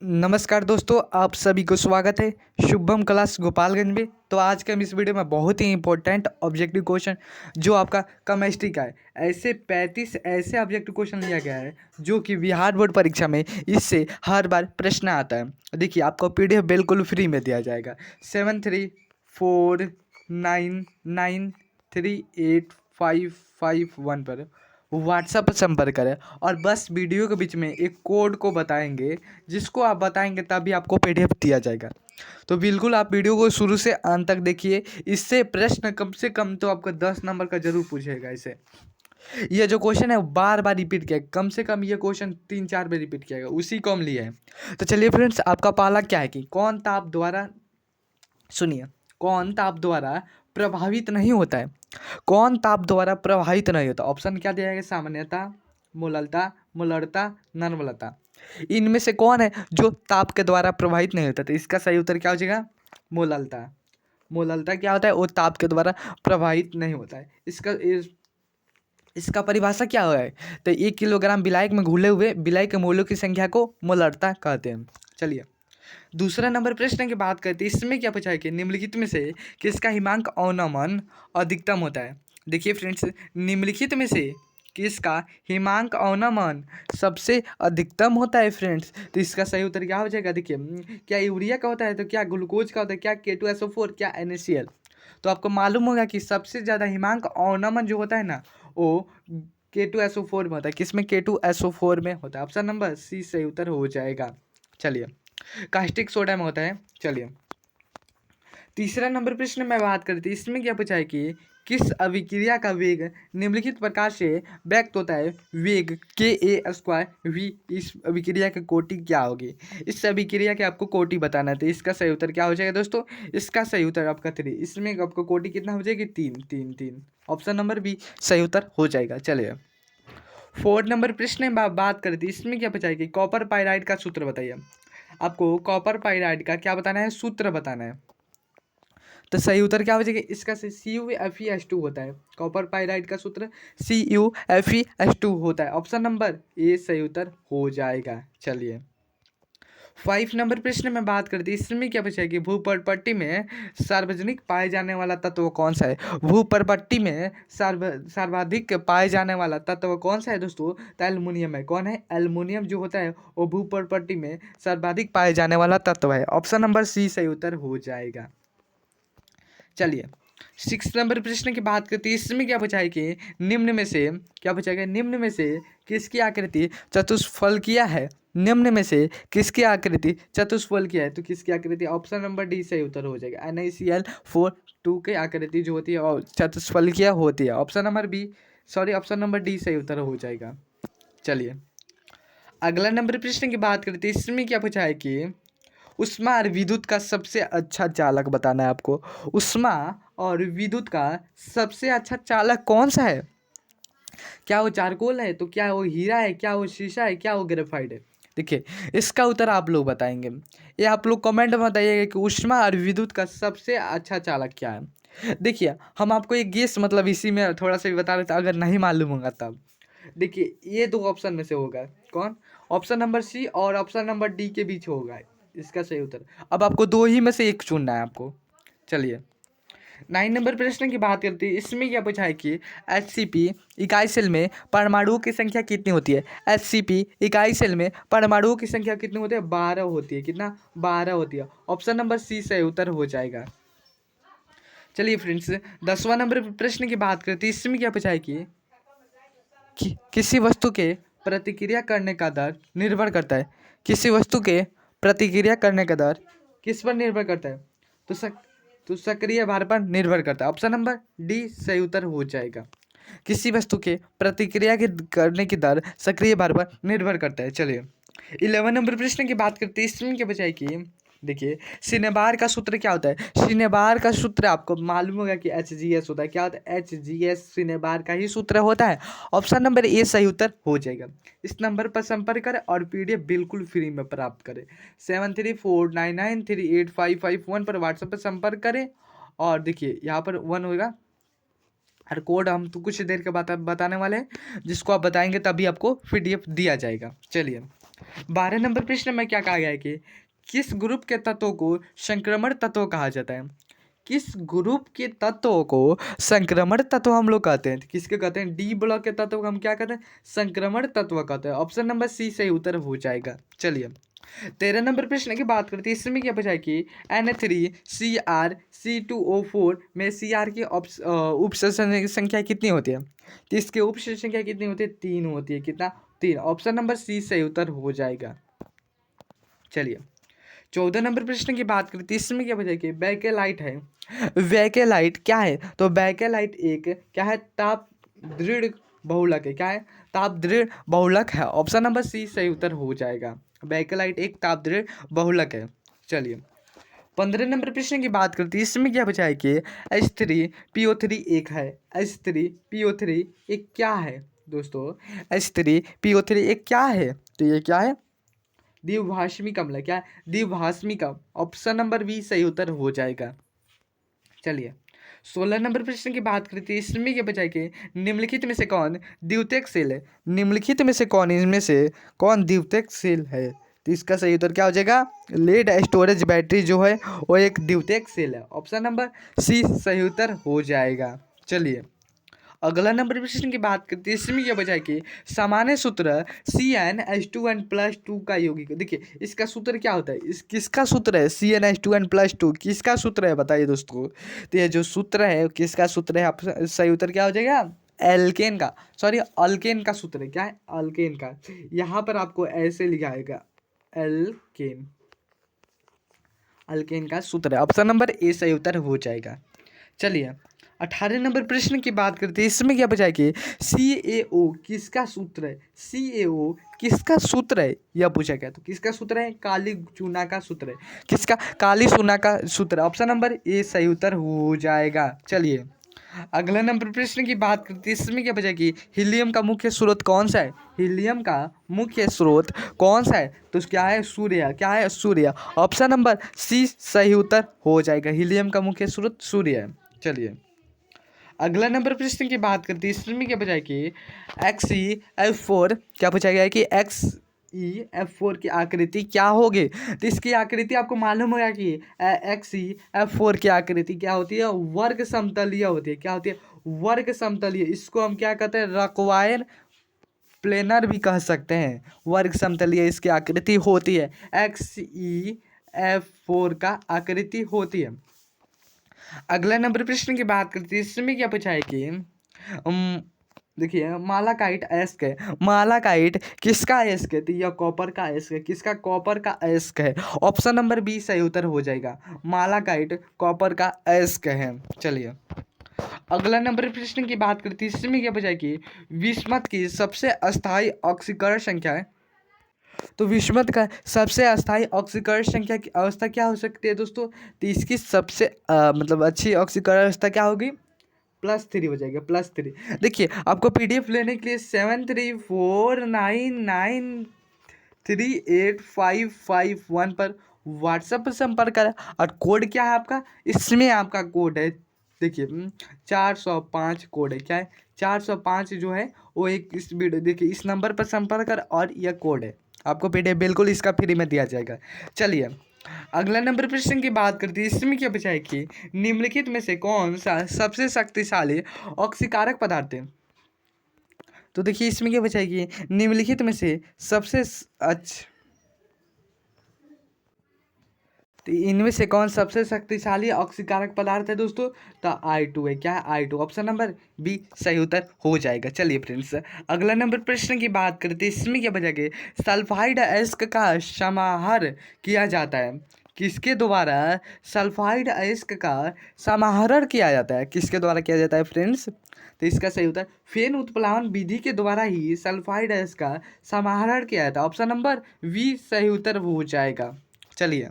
नमस्कार दोस्तों, आप सभी को स्वागत है शुभम क्लास गोपालगंज में। तो आज के हम इस वीडियो में बहुत ही इंपॉर्टेंट ऑब्जेक्टिव क्वेश्चन जो आपका केमिस्ट्री का है, ऐसे 35 ऐसे ऑब्जेक्टिव क्वेश्चन लिया गया है जो कि बिहार बोर्ड परीक्षा में इससे हर बार प्रश्न आता है। देखिए, आपको पीडीएफ बिल्कुल फ्री में दिया जाएगा 7349938551 पर व्हाट्सएप पर संपर्क करें और बस वीडियो के बीच में एक कोड को बताएंगे, जिसको आप बताएंगे तभी आपको पीडीएफ दिया जाएगा। तो बिल्कुल आप वीडियो को शुरू से अंत तक देखिए। इससे प्रश्न कम से कम तो आपका 10 नंबर का जरूर पूछेगा। इसे ये जो क्वेश्चन है बार बार रिपीट किया, कम से कम ये क्वेश्चन 3-4 बार रिपीट किया गया, उसी को हम लिए हैं। तो चलिए फ्रेंड्स, आपका पहला क्या है कि कौन ताप द्वारा, सुनिए, कौन ताप द्वारा प्रभावित नहीं होता है? कौन ताप द्वारा प्रभावित नहीं होता? ऑप्शन क्या दिया गया? सामान्यता, मूललता, मूलरता, नर्मलता। इनमें से कौन है जो ताप के द्वारा प्रभावित नहीं होता? तो इसका सही उत्तर क्या हो जाएगा? मूललता। मूललता क्या होता है? वो ताप के द्वारा प्रभावित नहीं होता है। इसका परिभाषा क्या है? तो 1 किलोग्राम विलायक में घुले हुए विलायक के मोलों की संख्या को मूलरता कहते हैं। चलिए, दूसरा नंबर प्रश्न की बात करते हैं। इसमें क्या पूछा है कि निम्नलिखित में से किसका हिमांक अवनमन अधिकतम होता है? देखिए फ्रेंड्स, निम्नलिखित में से किसका हिमांक अवनमन सबसे अधिकतम होता है फ्रेंड्स? तो इसका सही उत्तर क्या हो जाएगा? देखिए, क्या यूरिया का होता है, तो क्या ग्लूकोज का होता है, क्या K2SO4, क्या NaCl? तो आपको मालूम होगा कि सबसे ज़्यादा हिमांक अवनमन जो होता है ना, वो K2SO4 में होता है। किसमें? K2SO4 में होता है। ऑप्शन नंबर सी सही उत्तर हो जाएगा। चलिए, कास्टिक सोडा में होता है। चलिए, तीसरा नंबर प्रश्न में बात करती है। इसमें क्या पूछा है कि किस अभिक्रिया का वेग निम्नलिखित प्रकार से व्यक्त होता है? वेग Ka²V। इस अभिक्रिया की कोटि क्या होगी? इस अभिक्रिया के आपको कोटि बताना है। तो इसका सही उत्तर क्या हो जाएगा दोस्तों? इसका सही उत्तर आपका 3। इसमें आपको कोटि कितना हो जाएगी? 3। ऑप्शन नंबर बी सही उत्तर हो जाएगा। चलिए, 4 नंबर प्रश्न में बात करती है। इसमें क्या पूछा है कि कॉपर पाइराइड का सूत्र बताइए। आपको कॉपर पाइराइड का क्या बताना है? सूत्र बताना है। तो सही उत्तर क्या हो जाएगा? इसका CuFeS2 होता है। कॉपर पाइराइड का सूत्र CuFeS2 होता है। ऑप्शन नंबर ए सही उत्तर हो जाएगा। चलिए, 5 नंबर प्रश्न में बात करते हैं। इसमें क्या पूछा है कि भूपर्पट्टी में सार्वजनिक पाए जाने वाला तत्व कौन सा है? भूपर्पट्टी में सर्वाधिक पाए जाने वाला तत्व कौन सा है दोस्तों? तो एल्युमिनियम है। कौन है? एल्युमिनियम जो होता है वो भूपर्पट्टी में सर्वाधिक पाए जाने वाला तत्व है। ऑप्शन नंबर सी सही उत्तर हो जाएगा। चलिए, 6 नंबर प्रश्न की बात करती है। इसमें क्या पूछा है कि निम्न में से क्या पूछा गया? निम्न में से किसकी आकृति चतुष्फलकीय है? निम्न में से किसकी आकृति चतुष्फलकीय है? तो किसकी आकृति? ऑप्शन नंबर डी सही उत्तर हो जाएगा। NaCl4 की आकृति जो होती है और चतुष्फलकीय होती है। Option number B, sorry, option number D सही उत्तर हो जाएगा। चलिए, अगला नंबर प्रश्न की बात करते हैं। इसमें क्या पूछा है कि उष्मा और विद्युत का सबसे अच्छा चालक बताना है आपको। उष्मा और विद्युत का सबसे अच्छा चालक कौन सा है? क्या वो चारकोल है? तो क्या वो हीरा है? क्या वो शीशा है? क्या वो ग्रेफाइट है? देखिए, इसका उत्तर आप लोग बताएंगे। ये आप लोग कमेंट में बताइएगा कि उष्मा और विद्युत का सबसे अच्छा चालक क्या है। देखिए, हम आपको एक गेस मतलब इसी में थोड़ा सा भी बता देते, अगर नहीं मालूम होगा तब। देखिए, ये 2 ऑप्शन में से होगा। कौन? ऑप्शन नंबर सी और ऑप्शन नंबर डी के बीच होगा इसका सही उत्तर। अब आपको 2 ही में से एक चुनना है आपको। चलिए, 9 नंबर प्रश्न की बात करते हैं। इसमें क्या पूछा है कि HCP इकाई सेल में परमाणुओं की संख्या कितनी होती है? HCP इकाई सेल में परमाणुओं की संख्या कितनी होती है? 12 होती है। कितना? 12 होती है। ऑप्शन नंबर सी सही उत्तर हो जाएगा। चलिए फ्रेंड्स, 10वां नंबर प्रश्न की बात करते हैं। इसमें क्या पूछा है कि किसी वस्तु के प्रतिक्रिया करने का दर निर्भर करता है। किसी वस्तु के प्रतिक्रिया करने का दर किस पर निर्भर करता है? तो सक्रिय भार पर निर्भर करता है। ऑप्शन नंबर डी सही उत्तर हो जाएगा। किसी वस्तु के प्रतिक्रिया के करने की दर सक्रिय भार पर निर्भर करता है। चलिए, 11 नंबर प्रश्न की बात करते हैं। इसमें क्या बचाए कि देखिए, सिनेबार का सूत्र क्या होता है? सिनेबार का सूत्र आपको मालूम होगा कि HGS होता है। क्या होता है? HGS सिनेबार का ही सूत्र होता है। ऑप्शन नंबर ए सही उत्तर हो जाएगा। इस नंबर पर संपर्क करें और पीडीएफ बिल्कुल फ्री में प्राप्त करें। 7349938551 पर व्हाट्सएप पर संपर्क करें। और देखिए, यहाँ पर 1 होगा और कोड हम तो कुछ देर के बाद बताने वाले हैं, जिसको आप बताएंगे तभी आपको पीडीएफ दिया जाएगा। चलिए, 12 नंबर प्रश्न में क्या कहा गया है कि किस ग्रुप के तत्वों को संक्रमण तत्व कहा जाता है? किस ग्रुप के तत्वों को संक्रमण तत्व हम लोग कहते हैं? किसके कहते हैं? डी ब्लॉक के तत्व को हम क्या कहते हैं? संक्रमण तत्व कहते हैं। ऑप्शन नंबर सी सही उत्तर हो जाएगा। चलिए 13 नंबर प्रश्न की बात करते हैं। इसमें क्या पूछा है कि Na3CrC2O4 में Cr की संख्या कितनी होती है? तो इसकी उपसर्ग संख्या कितनी होती है? 3 होती है। कितना? 3। ऑप्शन नंबर सी सही उत्तर हो जाएगा। चलिए 14 नंबर प्रश्न की बात करते हैं। इसमें क्या बताइए कि बैकेलाइट है। बैकेलाइट क्या है? तो बैकेलाइट एक क्या है? ताप दृढ़ बहुलक है। क्या है? ताप दृढ़ बहुलक है। ऑप्शन नंबर सी सही उत्तर हो जाएगा। बैकेलाइट एक ताप दृढ़ बहुलक है। चलिए 15 नंबर प्रश्न की बात करते हैं। इसमें क्या बचा है कि H3PO3 एक है। H3PO3 एक क्या है दोस्तों? H3PO3 एक क्या है? तो ये क्या है? द्विभाषमिक अम्ल। क्या है? द्विभाषमिक अम्ल। ऑप्शन नंबर बी सही उत्तर हो जाएगा। चलिए 16 नंबर प्रश्न की बात करते हैं। इसमें क्या बचा है कि निम्नलिखित में से कौन द्वितीयक सेल है? निम्नलिखित में से कौन इनमें से कौन द्वितीयक सेल है? तो इसका सही उत्तर क्या हो जाएगा? लेड स्टोरेज बैटरी जो है वो एक द्वितीयक सेल है। ऑप्शन नंबर सी सही उत्तर हो जाएगा। चलिए अगला नंबर प्रश्न की बात करते हैं। इसमें क्या बचा है कि सामान्य सूत्र CnH2n+2 का यौगिक। देखिए इसका सूत्र क्या होता है? इस किसका सूत्र है? CnH2n+2 किसका सूत्र है? बताइए दोस्तों। तो ये जो सूत्र है किसका सूत्र है? आप सही उत्तर क्या हो जाएगा? एल्केन का, सॉरी अल्केन का सूत्र है। क्या है? अल्केन का। यहाँ पर आपको ऐसे लिखा आएगा एल्केन, अल्केन का सूत्र है। ऑप्शन नंबर ए सही उत्तर हो जाएगा। चलिए 18 नंबर प्रश्न की बात करते हैं। इसमें क्या बचा है कि CaO किसका सूत्र है? CaO किसका सूत्र है यह पूछा गया। तो किसका सूत्र है? काली चूना का सूत्र है। किसका? काली चूना का सूत्र। ऑप्शन नंबर ए सही उत्तर हो जाएगा। चलिए अगला नंबर प्रश्न की बात करते हैं। इसमें क्या बचा कि हीलियम का मुख्य स्रोत कौन सा है? हीलियम का मुख्य स्रोत कौन सा है? तो क्या है? सूर्य। क्या है? सूर्य। ऑप्शन नंबर सी सही उत्तर हो जाएगा। हीलियम का मुख्य स्रोत सूर्य है। चलिए अगला नंबर प्रश्न की बात करते हैं। इसमें क्या बचा कि XeF4 क्या पूछा गया है कि XeF4 की आकृति क्या होगी? तो इसकी आकृति आपको मालूम होगा कि XeF4 की आकृति क्या होती है? वर्ग समतलीय होती है। क्या होती है? वर्ग समतलीय। इसको हम क्या कहते हैं? रक्वायर प्लेनर भी कह सकते हैं। वर्ग समतलीय इसकी आकृति होती है। XeF4 का आकृति होती है। अगला नंबर प्रश्न की बात करते हैं। इसमें क्या पूछा है कि देखिए मालाकाइट अयस्क है। मालाकाइट किसका अयस्क है? तो यह कॉपर का अयस्क है। किसका? कॉपर का अयस्क है। ऑप्शन नंबर बी सही उत्तर हो जाएगा। मालाकाइट कॉपर का अयस्क है। चलिए अगला नंबर प्रश्न की बात करते हैं। इसमें क्या पूछा है कि विस्मत की सबसे अस्थायी ऑक्सीकरण संख्या है। तो विस्मत का सबसे अस्थायी ऑक्सीकरण संख्या की अवस्था क्या हो सकती है दोस्तों? तो इसकी सबसे मतलब अच्छी ऑक्सीकरण अवस्था क्या होगी? +3 हो जाएगा। +3। देखिए आपको PDF लेने के लिए 7349938551 पर व्हाट्सएप पर संपर्क करें। और कोड क्या है आपका? इसमें आपका कोड है देखिए 405 कोड है। क्या है? 405 जो है वो एक इस वीडियो देखिए इस नंबर पर संपर्क कर और यह कोड है। आपको PDF बिल्कुल इसका फ्री में दिया जाएगा। चलिए अगला नंबर प्रश्न की बात करते हैं। इसमें क्या बचा है कि निम्नलिखित में से कौन सा सबसे शक्तिशाली ऑक्सीकारक पदार्थ है? तो देखिए इसमें क्या बचा है कि निम्नलिखित में से सबसे अच्छा, तो इनमें से कौन सबसे शक्तिशाली ऑक्सीकारक पदार्थ है दोस्तों? तो I2 है। क्या है? I2। ऑप्शन नंबर बी सही उत्तर हो जाएगा। चलिए फ्रेंड्स अगला नंबर प्रश्न की बात करते हैं। इसमें क्या बचा कि सल्फाइड अयस्क का समाहर किया जाता है। किसके द्वारा सल्फाइड अयस्क का समाहरण किया जाता है? किसके द्वारा किया जाता है फ्रेंड्स? तो इसका सही उत्तर फेन उत्प्लावन विधि के द्वारा ही सल्फाइड अयस्क का समाहरण किया जाता है। ऑप्शन नंबर बी सही उत्तर हो जाएगा। चलिए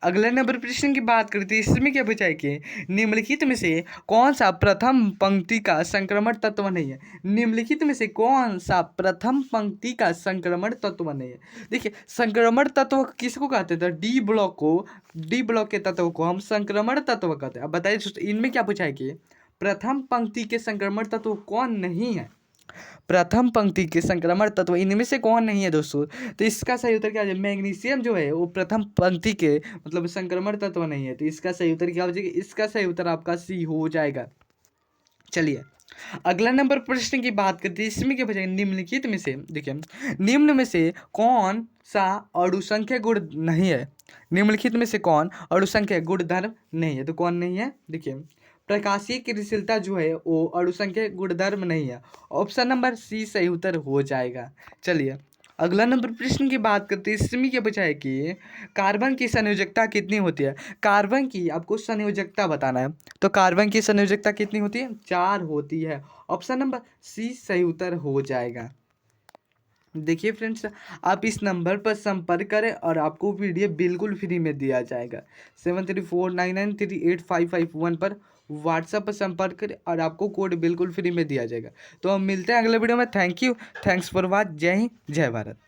अगले नंबर प्रश्न की बात करते हैं। इसमें क्या पूछा है कि निम्नलिखित में से कौन सा प्रथम पंक्ति का संक्रमण तत्व नहीं है? निम्नलिखित में से कौन सा प्रथम पंक्ति का संक्रमण तत्व नहीं है? देखिए संक्रमण तत्व किसको कहते हैं? तो डी ब्लॉक के तत्व को हम संक्रमण तत्व कहते हैं। अब बताइए इनमें क्या पूछा है कि प्रथम पंक्ति के संक्रमण तत्व कौन नहीं है? प्रथम पंक्ति के संक्रमण तत्व इनमें से कौन नहीं है दोस्तों? तो इसका सही उत्तर क्या हो जाएगा? मैग्नीशियम जो है वो प्रथम पंक्ति के मतलब संक्रमण तत्व नहीं है, तो इसका सही उत्तर क्या हो जाएगा? इसका सही उत्तर आपका सी हो जाएगा। चलिए अगला नंबर प्रश्न की बात करते हैं, इसमें क्या बचेगा? निम्नलिखित में से देखिए, निम्न में से कौन सा अणुसंख्या गुण नहीं है? निम्नलिखित में से कौन अणुसंख्या गुणधर्म नहीं है? तो कौन नहीं है? देखिए प्रकाशीय क्रियाशीलता जो है वो अणुसंख्या गुणधर्म नहीं है। ऑप्शन नंबर सी सही उत्तर हो जाएगा। चलिए अगला नंबर प्रश्न की बात करते हैं, इसमें क्या बचा है कि कार्बन की संयोजकता कितनी होती है? कार्बन की आपको संयोजकता बताना है, तो कार्बन की संयोजकता कितनी होती है? 4 होती है। ऑप्शन नंबर सी सही उत्तर हो जाएगा। देखिए फ्रेंड्स, आप इस नंबर पर संपर्क करें और आपको पीडीएफ बिल्कुल फ्री में दिया जाएगा। 7349938551 पर व्हाट्सएप पर संपर्क करें और आपको कोड बिल्कुल फ्री में दिया जाएगा। तो हम मिलते हैं अगले वीडियो में। Thank you, thanks for watch. जय हिंद, जय भारत।